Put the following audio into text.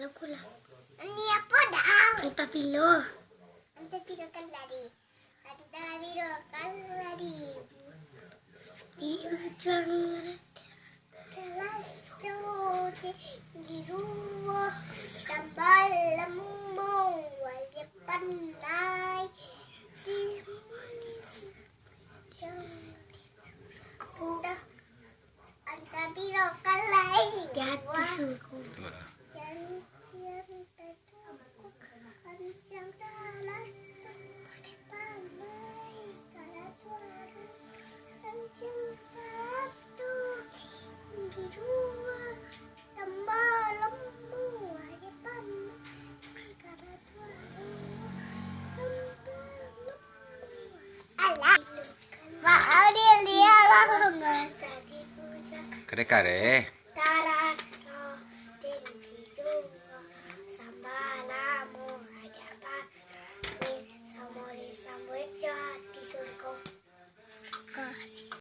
Aku lah. Ini apa dah? Anta pilo. Anta pilo kan lari. Anta pilo kan lari. Di ujung Kelas tu di rumah tambal lembong wajib pandai si Anta anta pilo kan lari. di hati suku. Kare-kare.